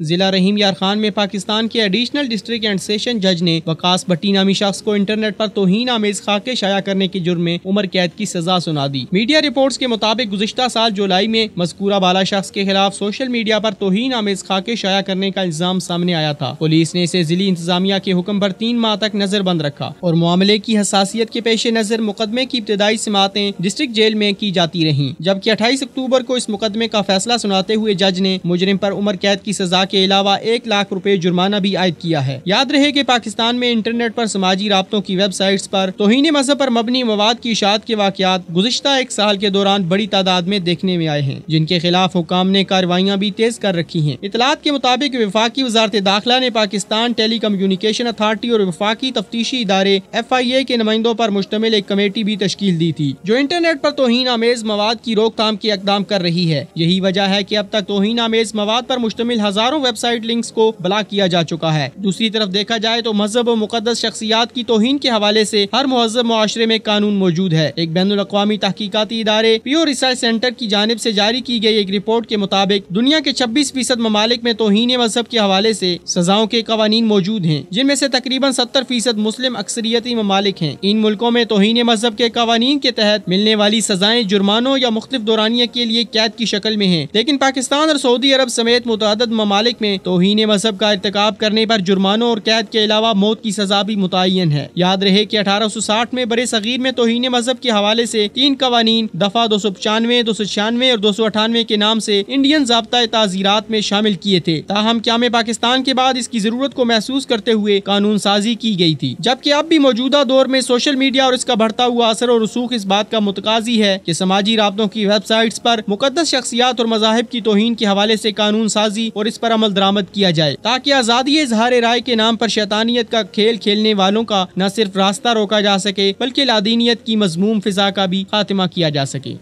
जिला रहीम यार खान में पाकिस्तान के एडिशनल डिस्ट्रिक्ट एंड सेशन जज ने वकास भट्टी नामी शख्स को इंटरनेट पर तौहीन आमेज खाके शाया करने के जुर्म में उम्र कैद की सजा सुना दी। मीडिया रिपोर्ट्स के मुताबिक गुज़िश्ता साल जुलाई में मज़कूरा बाला शख्स के खिलाफ सोशल मीडिया पर तौहीन आमेज खाके शाया करने का इल्जाम सामने आया था। पुलिस ने इसे जिली इंतजामिया के हुक्म पर 3 माह तक नजरबंद रखा और मामले की हसासियत के पेश नजर मुकदमे की इब्तदाई समातें डिस्ट्रिक्ट जेल में की जाती रही, जबकि 28 अक्टूबर को इस मुकदमे का फैसला सुनाते हुए जज ने मुजरिम पर उम्र कैद की सजा के अलावा 1 लाख रुपए जुर्माना भी आयद किया है। याद रहे कि पाकिस्तान में इंटरनेट पर समाजी राब्तों की वेबसाइट्स पर तौहीन मजहब पर मबनी मवाद की इशाअत के वाक़यात गुज़िश्ता 1 साल के दौरान बड़ी तादाद में देखने में आए हैं, जिनके खिलाफ हुकाम ने कार्रवाइयाँ भी तेज कर रखी हैं। इतलात के मुताबिक वफाकी वज़ारत दाखिला ने पाकिस्तान टेली कम्युनिकेशन अथॉरिटी और वफाकी तफ्तीशी इदारे FIA के नुमाइंदों पर मुश्तमिल एक कमेटी भी तश्कील दी थी, जो इंटरनेट पर तौहीन आमेज मवाद की रोकथाम के इक़दाम कर रही है। यही वजह है कि अब तक तौहीन आमेज मवाद पर मुश्तमिल हजारों वेबसाइट लिंक्स को ब्लॉक किया जा चुका है। दूसरी तरफ देखा जाए तो मजहब और मुकद्दस शख्सियात की तौहीन के हवाले से हर मुहज़्ज़ब मुआशरे में कानून मौजूद है। एक बैनुल अक़वामी तहकीकाती इदारे पीओ रिसर्च सेंटर की जानिब से जारी की गई एक रिपोर्ट के मुताबिक दुनिया के 26% ममालिक में तौहीन मजहब के हवाले से सजाओं के कवानीन मौजूद हैं, जिनमें से तकरीबन 70% मुस्लिम अक्सरियती ममालिक हैं। इन मुल्कों में तौहीन मजहब के कवानीन के तहत मिलने वाली सजाएं जुर्मानों या मुख्तलिफ दौरानिया के लिए कैद की शक्ल में हैं, लेकिन पाकिस्तान और सऊदी अरब समेत मुतअद्दिद ममालिक में तौहीन मजहब का इर्तिकाब करने पर जुर्मानों और कैद के अलावा मौत की सजा भी मुतय्यन है। याद रहे कि 1860 में बरे सगीर में तौहीन मजहब के हवाले से 3 कवानीन दफा 295, 296 और 298 के नाम से इंडियन ज़ाब्ता ताज़ीरात में शामिल किए थे। ताहम क़याम पाकिस्तान के बाद इसकी जरूरत को महसूस करते हुए कानून साजी की गई थी, जबकि अब भी मौजूदा दौर में सोशल मीडिया और इसका बढ़ता हुआ असर और रसूख इस बात का मुतकाजी है कि समाजी राब्तों की वेबसाइट्स पर मुकद्दस शख्सियात और मज़ाहिब की तौहीन के हवाले से कानून साजी और इस पर अमल दरामद किया जाए, ताकि आज़ादी इज़हार राय के नाम पर शैतानियत का खेल खेलने वालों का न सिर्फ रास्ता रोका जा सके, बल्कि लादीनियत की मज़मूम फिजा का भी खात्मा किया जा सके।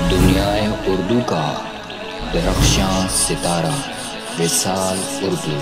दुनियाए उर्दू का दरख्शां सितारा विसाल उर्दू।